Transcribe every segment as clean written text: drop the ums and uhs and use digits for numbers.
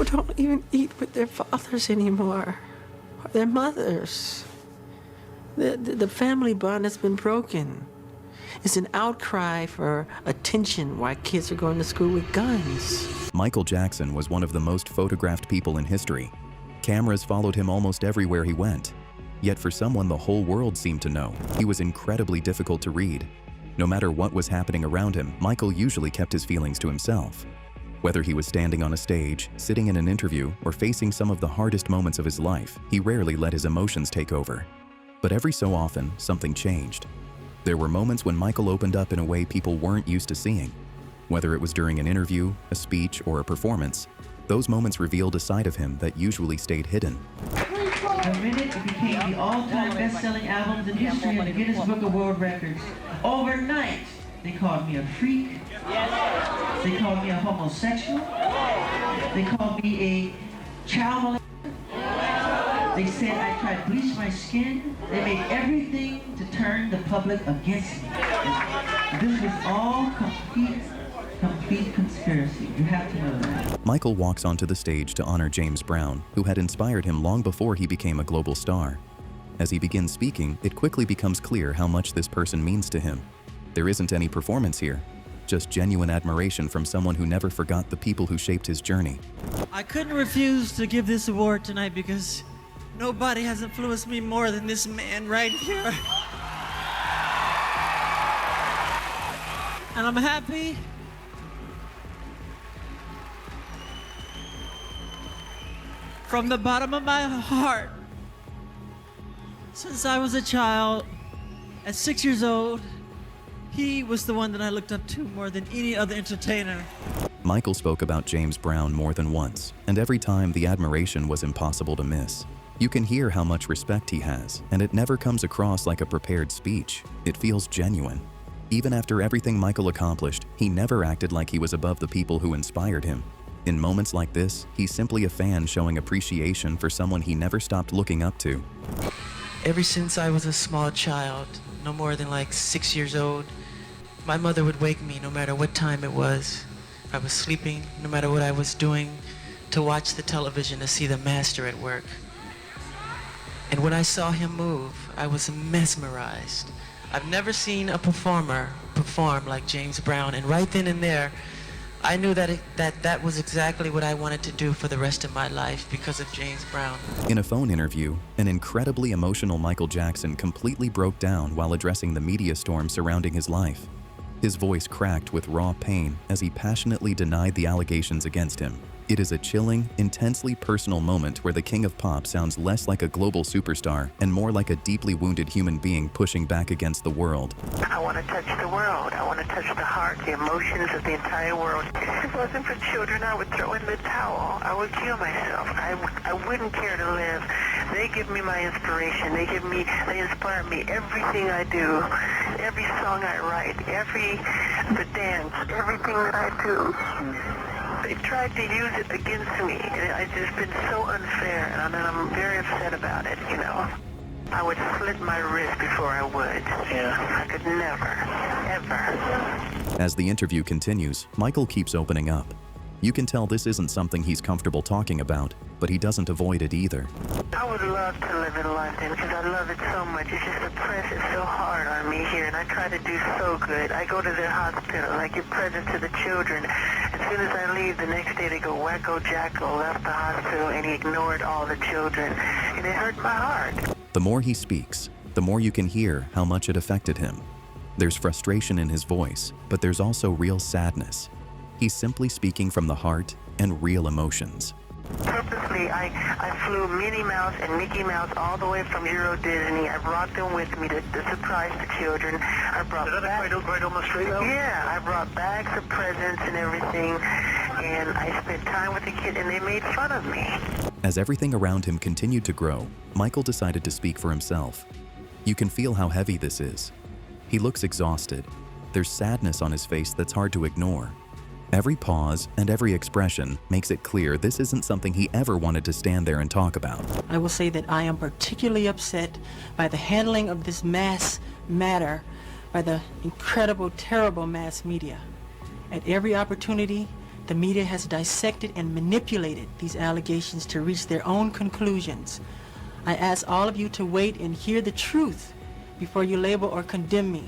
don't even eat with their fathers anymore, or their mothers. The family bond has been broken. It's an outcry for attention while kids are going to school with guns. Michael Jackson was one of the most photographed people in history. Cameras followed him almost everywhere he went. Yet for someone the whole world seemed to know, he was incredibly difficult to read. No matter what was happening around him, Michael usually kept his feelings to himself. Whether he was standing on a stage, sitting in an interview, or facing some of the hardest moments of his life, he rarely let his emotions take over. But every so often, something changed. There were moments when Michael opened up in a way people weren't used to seeing. Whether it was during an interview, a speech, or a performance, those moments revealed a side of him that usually stayed hidden. The minute it became the all-time best-selling albums in history in the Guinness Book of World Records. Overnight, they called me a freak. They called me a homosexual. They called me a child molester. They said I tried to bleach my skin. They made everything to turn the public against me. This was all complete conspiracy. You have to know that. Michael walks onto the stage to honor James Brown, who had inspired him long before he became a global star. As he begins speaking, it quickly becomes clear how much this person means to him. There isn't any performance here, just genuine admiration from someone who never forgot the people who shaped his journey. I couldn't refuse to give this award tonight because nobody has influenced me more than this man right here. And I'm happy from the bottom of my heart. Since I was a child, at 6 years old, he was the one that I looked up to more than any other entertainer. Michael spoke about James Brown more than once, and every time the admiration was impossible to miss. You can hear how much respect he has, and it never comes across like a prepared speech. It feels genuine. Even after everything Michael accomplished, he never acted like he was above the people who inspired him. In moments like this, he's simply a fan showing appreciation for someone he never stopped looking up to. Ever since I was a small child, no more than like 6 years old, my mother would wake me no matter what time it was. I was sleeping, no matter what I was doing, to watch the television to see the master at work. And when I saw him move, I was mesmerized. I've never seen a performer perform like James Brown, and right then and there, I knew that was exactly what I wanted to do for the rest of my life because of James Brown. In a phone interview, an incredibly emotional Michael Jackson completely broke down while addressing the media storm surrounding his life. His voice cracked with raw pain as he passionately denied the allegations against him. It is a chilling, intensely personal moment where the king of pop sounds less like a global superstar and more like a deeply wounded human being pushing back against the world. I want to touch the world. I want to touch the heart, the emotions of the entire world. If it wasn't for children, I would throw in the towel. I would kill myself. I wouldn't care to live. They give me my inspiration. They inspire me. Everything I do, every song I write, the dance, everything that I do. They tried to use it against me, and it's just been so unfair, and I'm very upset about it, you know. I would slit my wrist before I would. Yeah. I could never, ever. As the interview continues, Michael keeps opening up. You can tell this isn't something he's comfortable talking about, but he doesn't avoid it either. I would love to live in London because I love it so much. It's just the press is so hard on me here, and I try to do so good. I go to their hospital, I give presents to the children. As soon as I leave, the next day they go, Wacko Jacko left the hospital and he ignored all the children, and it hurt my heart. The more he speaks, the more you can hear how much it affected him. There's frustration in his voice, but there's also real sadness. He's simply speaking from the heart and real emotions. Purposely, I flew Minnie Mouse and Mickey Mouse all the way from Euro Disney. I brought them with me to surprise the children. I brought quite almost straight up? Yeah, I brought bags of presents and everything, and I spent time with the kids, and they made fun of me. As everything around him continued to grow, Michael decided to speak for himself. You can feel how heavy this is. He looks exhausted. There's sadness on his face that's hard to ignore. Every pause and every expression makes it clear this isn't something he ever wanted to stand there and talk about. I will say that I am particularly upset by the handling of this mass matter by the incredible, terrible mass media. At every opportunity, The media has dissected and manipulated these allegations to reach their own conclusions. I ask all of you to wait and hear the truth before you label or condemn me.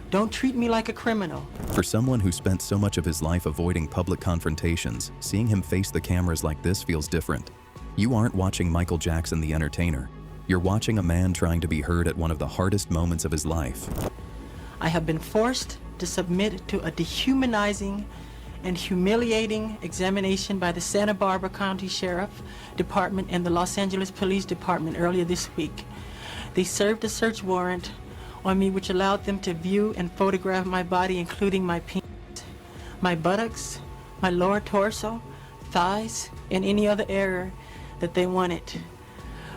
Don't treat me like a criminal. For someone who spent so much of his life avoiding public confrontations, seeing him face the cameras like this feels different. You aren't watching Michael Jackson the entertainer. You're watching a man trying to be heard at one of the hardest moments of his life. I have been forced to submit to a dehumanizing and humiliating examination by the Santa Barbara County Sheriff Department and the Los Angeles Police Department earlier this week. They served a search warrant on me which allowed them to view and photograph my body, including my penis, my buttocks, my lower torso, thighs, and any other area that they wanted.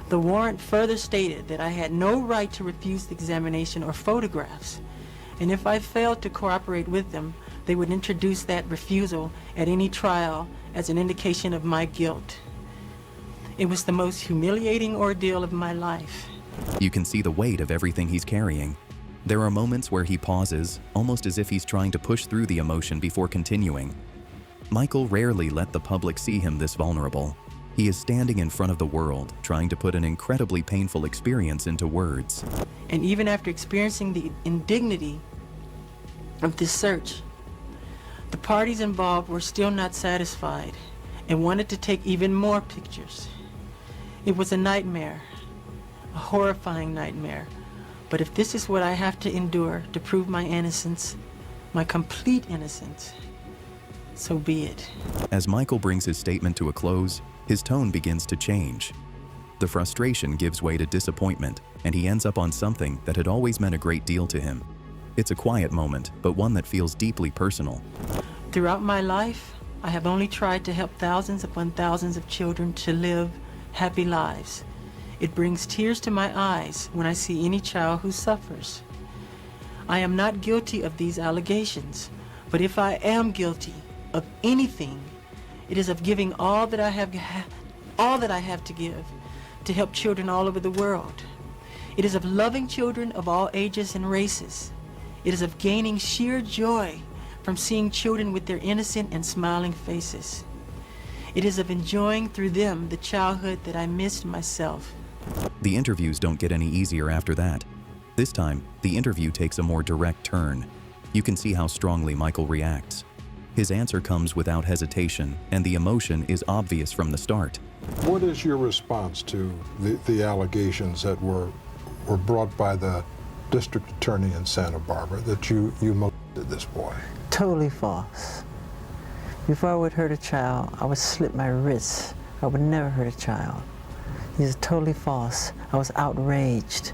The warrant further stated that I had no right to refuse the examination or photographs, and if I failed to cooperate with them, they would introduce that refusal at any trial as an indication of my guilt. It was the most humiliating ordeal of my life. You can see the weight of everything he's carrying. There are moments where he pauses, almost as if he's trying to push through the emotion before continuing. Michael rarely let the public see him this vulnerable. He is standing in front of the world, trying to put an incredibly painful experience into words. And even after experiencing the indignity of this search, the parties involved were still not satisfied and wanted to take even more pictures. It was a nightmare, a horrifying nightmare. But if this is what I have to endure to prove my innocence, my complete innocence, so be it. As Michael brings his statement to a close, his tone begins to change. The frustration gives way to disappointment, and he ends up on something that had always meant a great deal to him. It's a quiet moment, but one that feels deeply personal. Throughout my life, I have only tried to help thousands upon thousands of children to live happy lives. It brings tears to my eyes when I see any child who suffers. I am not guilty of these allegations, but if I am guilty of anything, it is of giving all that I have to give to help children all over the world. It is of loving children of all ages and races. It is of gaining sheer joy from seeing children with their innocent and smiling faces. It is of enjoying through them the childhood that I missed myself. The interviews don't get any easier after that. This time, the interview takes a more direct turn. You can see how strongly Michael reacts. His answer comes without hesitation, and the emotion is obvious from the start. What is your response to the allegations that were brought by the district attorney in Santa Barbara that you molested this boy? Totally false. Before I would hurt a child, I would slit my wrists. I would never hurt a child. These are totally false. I was outraged.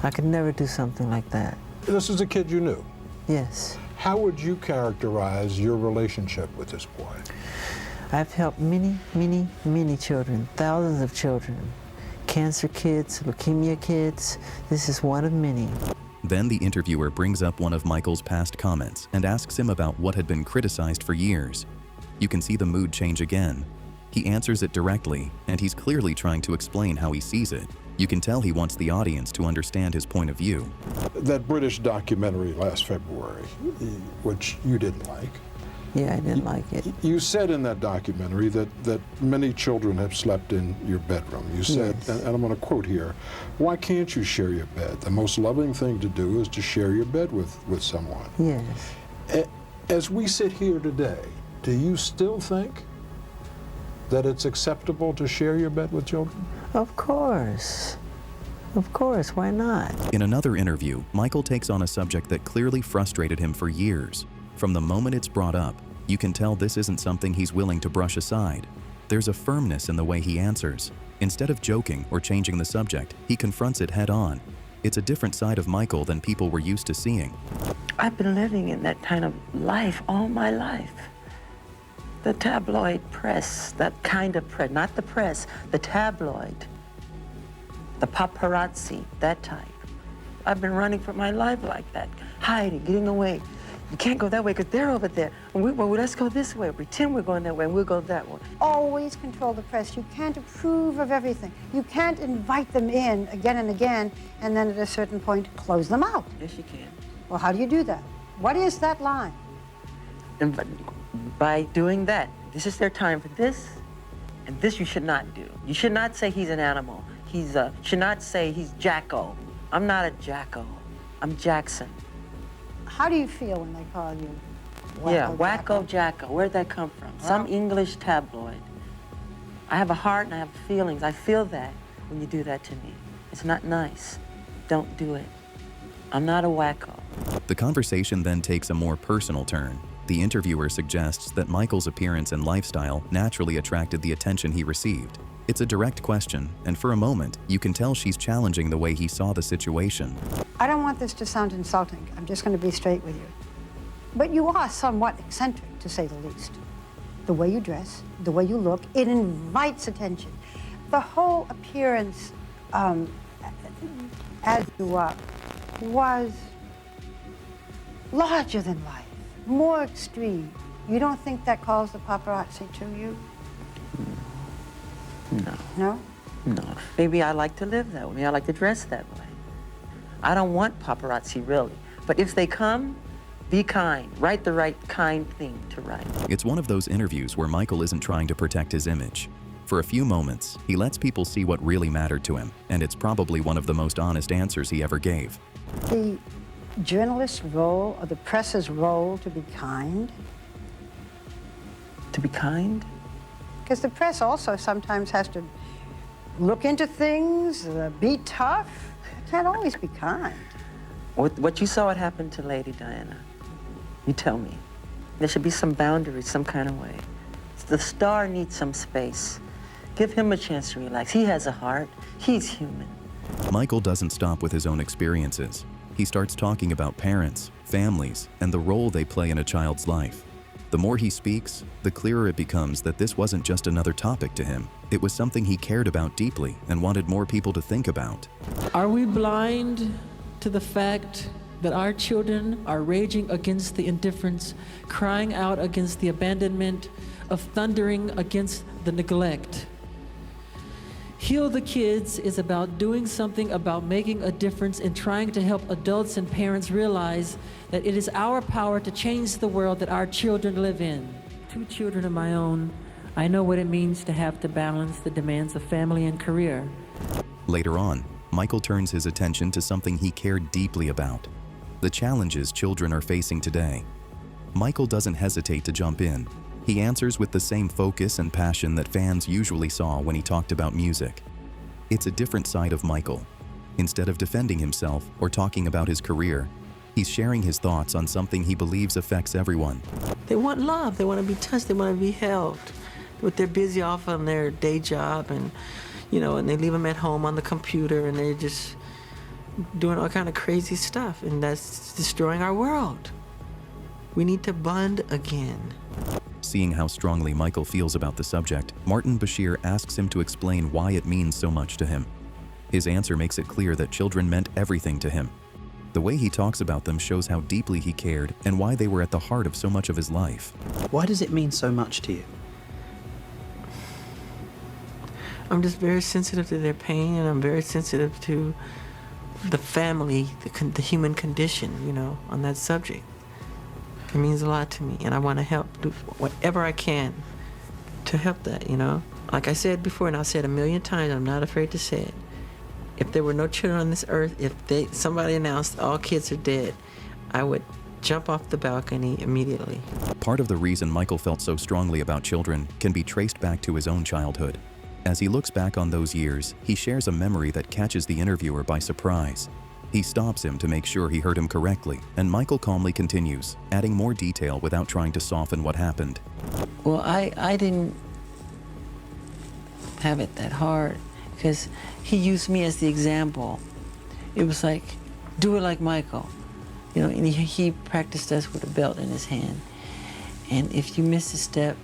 I could never do something like that. This is a kid you knew? Yes. How would you characterize your relationship with this boy? I've helped many, many, many children, thousands of children. Cancer kids, leukemia kids. This is one of many. Then the interviewer brings up one of Michael's past comments and asks him about what had been criticized for years. You can see the mood change again. He answers it directly, and he's clearly trying to explain how he sees it. You can tell he wants the audience to understand his point of view. That British documentary last February, which you didn't like. Yeah, I didn't like it. You said in that documentary that many children have slept in your bedroom. You said, Yes. and I'm going to quote here, "Why can't you share your bed? The most loving thing to do is to share your bed with someone." Yes. As we sit here today, do you still think that it's acceptable to share your bed with children? Of course. Of course, why not? In another interview, Michael takes on a subject that clearly frustrated him for years. From the moment it's brought up, you can tell this isn't something he's willing to brush aside. There's a firmness in the way he answers. Instead of joking or changing the subject, he confronts it head on. It's a different side of Michael than people were used to seeing. I've been living in that kind of life all my life. The tabloid press, that kind of press, not the press, the tabloid, the paparazzi, that type. I've been running for my life like that, hiding, getting away. You can't go that way because they're over there. And well, let's go this way. Pretend we're going that way and we'll go that way. Always control the press. You can't approve of everything. You can't invite them in again and again and then at a certain point close them out. Yes, you can. Well, how do you do that? What is that line? by doing that. This is their time for this, and this you should not do. You should not say he's an animal. Should not say he's Jacko. I'm not a Jacko. I'm Jackson. How do you feel when they call you Wacko Yeah, Jacko? Wacko Jacko. Where'd that come from? Some English tabloid. I have a heart and I have feelings. I feel that when you do that to me. It's not nice. Don't do it. I'm not a wacko. The conversation then takes a more personal turn. The interviewer suggests that Michael's appearance and lifestyle naturally attracted the attention he received. It's a direct question, and for a moment, you can tell she's challenging the way he saw the situation. I don't want this to sound insulting. I'm just going to be straight with you. But you are somewhat eccentric, to say the least. The way you dress, the way you look, it invites attention. The whole appearance as you are was larger than life, more extreme. You don't think that calls the paparazzi to you? No. No? No. Maybe I like to live that way. Maybe I like to dress that way. I don't want paparazzi, really. But if they come, be kind. Write the right kind thing to write. It's one of those interviews where Michael isn't trying to protect his image. For a few moments, he lets people see what really mattered to him, and it's probably one of the most honest answers he ever gave. The journalist's role or the press's role to be kind. To be kind? Because the press also sometimes has to look into things, be tough. It can't always be kind. What you saw what happened to Lady Diana. You tell me. There should be some boundaries, some kind of way. The star needs some space. Give him a chance to relax. He has a heart. He's human. Michael doesn't stop with his own experiences. He starts talking about parents, families, and the role they play in a child's life. The more he speaks, the clearer it becomes that this wasn't just another topic to him. It was something he cared about deeply and wanted more people to think about. Are we blind to the fact that our children are raging against the indifference, crying out against the abandonment, of thundering against the neglect? Heal the Kids is about doing something about making a difference and trying to help adults and parents realize that it is our power to change the world that our children live in. 2 children of my own, I know what it means to have to balance the demands of family and career. Later on, Michael turns his attention to something he cared deeply about: the challenges children are facing today. Michael doesn't hesitate to jump in. He answers with the same focus and passion that fans usually saw when he talked about music. It's a different side of Michael. Instead of defending himself or talking about his career, he's sharing his thoughts on something he believes affects everyone. They want love, they want to be touched, they want to be held. But they're busy off on their day job and they leave them at home on the computer and they're just doing all kind of crazy stuff, and that's destroying our world. We need to bond again. Seeing how strongly Michael feels about the subject, Martin Bashir asks him to explain why it means so much to him. His answer makes it clear that children meant everything to him. The way he talks about them shows how deeply he cared and why they were at the heart of so much of his life. Why does it mean so much to you? I'm just very sensitive to their pain, and I'm very sensitive to the family, the human condition, on that subject. It means a lot to me, and I want to help, do whatever I can to help that, Like I said before, and I'll say it 1,000,000 times, I'm not afraid to say it. If there were no children on this earth, if somebody announced all kids are dead, I would jump off the balcony immediately. Part of the reason Michael felt so strongly about children can be traced back to his own childhood. As he looks back on those years, he shares a memory that catches the interviewer by surprise. He stops him to make sure he heard him correctly, and Michael calmly continues, adding more detail without trying to soften what happened. Well, I didn't have it that hard because he used me as the example. It was like, do it like Michael. And he practiced us with a belt in his hand. And if you miss a step,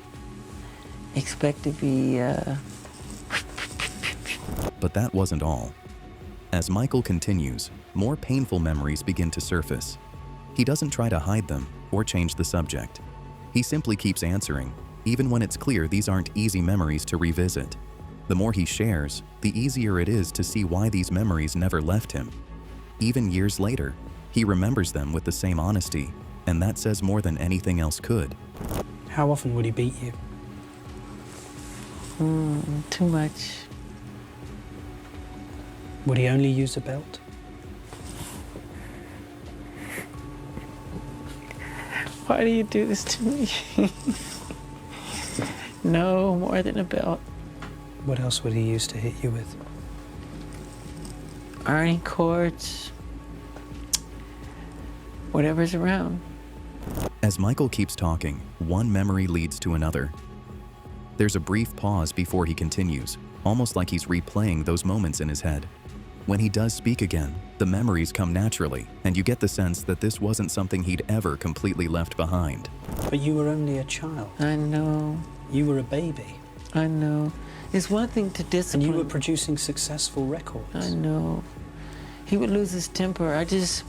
expect to be... But that wasn't all. As Michael continues, more painful memories begin to surface. He doesn't try to hide them or change the subject. He simply keeps answering, even when it's clear these aren't easy memories to revisit. The more he shares, the easier it is to see why these memories never left him. Even years later, he remembers them with the same honesty, and that says more than anything else could. How often would he beat you? Too much. Would he only use a belt? Why do you do this to me? No, more than a belt. What else would he use to hit you with? Ironing cords. Whatever's around. As Michael keeps talking, one memory leads to another. There's a brief pause before he continues, almost like he's replaying those moments in his head. When he does speak again, the memories come naturally, and you get the sense that this wasn't something he'd ever completely left behind. But you were only a child. I know. You were a baby. I know. It's one thing to discipline. And you were producing successful records. I know. He would lose his temper. I just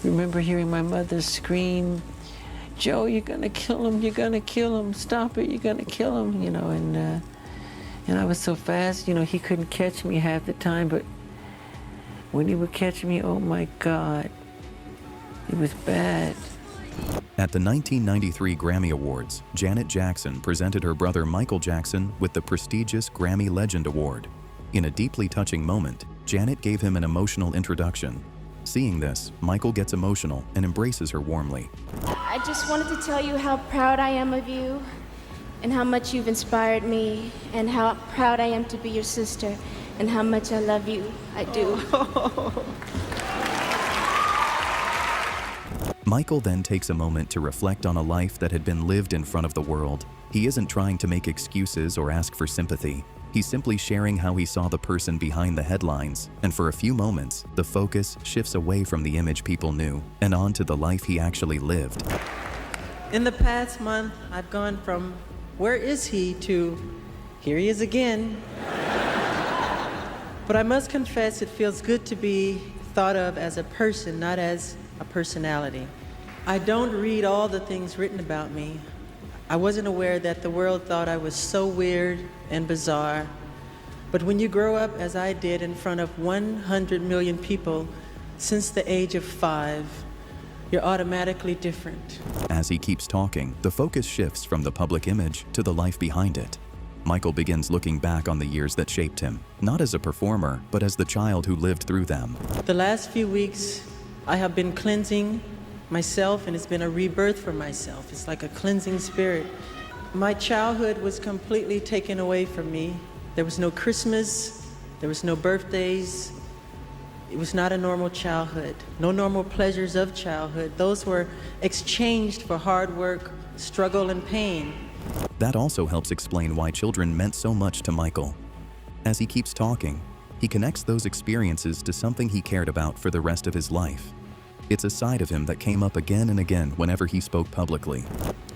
remember hearing my mother scream, "Joe, you're gonna kill him, you're gonna kill him, stop it, you're gonna kill him," you know, and I was so fast, you know, he couldn't catch me half the time, but when he would catch me, oh my God, it was bad. At the 1993 Grammy Awards, Janet Jackson presented her brother Michael Jackson with the prestigious Grammy Legend Award. In a deeply touching moment, Janet gave him an emotional introduction. Seeing this, Michael gets emotional and embraces her warmly. I just wanted to tell you how proud I am of you and how much you've inspired me and how proud I am to be your sister and how much I love you. I do. Michael then takes a moment to reflect on a life that had been lived in front of the world. He isn't trying to make excuses or ask for sympathy. He's simply sharing how he saw the person behind the headlines, and for a few moments, the focus shifts away from the image people knew and onto the life he actually lived. In the past month, I've gone from "where is he" to "here he is again." But I must confess, it feels good to be thought of as a person, not as a personality. I don't read all the things written about me. I wasn't aware that the world thought I was so weird and bizarre. But when you grow up, as I did, in front of 100 million people since the age of 5, you're automatically different. As he keeps talking, the focus shifts from the public image to the life behind it. Michael begins looking back on the years that shaped him, not as a performer, but as the child who lived through them. The last few weeks, I have been cleansing myself, and it's been a rebirth for myself. It's like a cleansing spirit. My childhood was completely taken away from me. There was no Christmas, there was no birthdays. It was not a normal childhood, no normal pleasures of childhood. Those were exchanged for hard work, struggle, and pain. That also helps explain why children meant so much to Michael. As he keeps talking, he connects those experiences to something he cared about for the rest of his life. It's a side of him that came up again and again whenever he spoke publicly.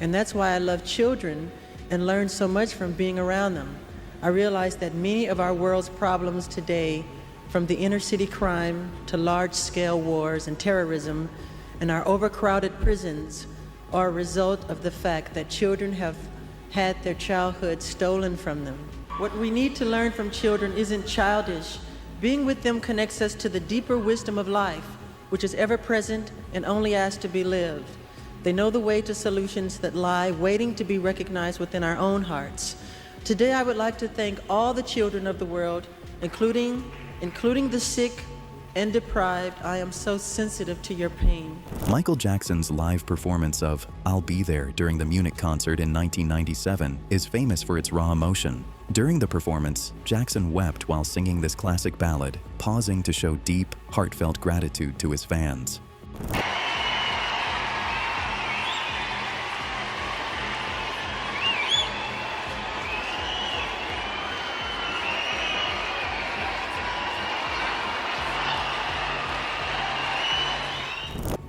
And that's why I love children and learn so much from being around them. I realize that many of our world's problems today, from the inner city crime to large-scale wars and terrorism and our overcrowded prisons, are a result of the fact that children have had their childhood stolen from them. What we need to learn from children isn't childish. Being with them connects us to the deeper wisdom of life, which is ever present and only asked to be lived. They know the way to solutions that lie waiting to be recognized within our own hearts. Today, I would like to thank all the children of the world, including the sick and deprived. I am so sensitive to your pain. Michael Jackson's live performance of "I'll Be There" during the Munich concert in 1997 is famous for its raw emotion. During the performance, Jackson wept while singing this classic ballad, pausing to show deep, heartfelt gratitude to his fans.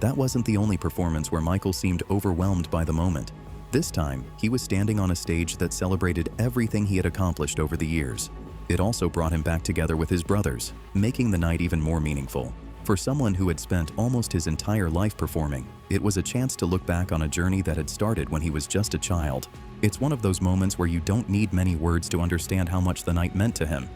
That wasn't the only performance where Michael seemed overwhelmed by the moment. This time, he was standing on a stage that celebrated everything he had accomplished over the years. It also brought him back together with his brothers, making the night even more meaningful. For someone who had spent almost his entire life performing, it was a chance to look back on a journey that had started when he was just a child. It's one of those moments where you don't need many words to understand how much the night meant to him.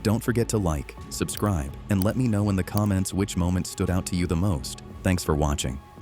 Don't forget to like, subscribe, and let me know in the comments which moment stood out to you the most. Thanks for watching.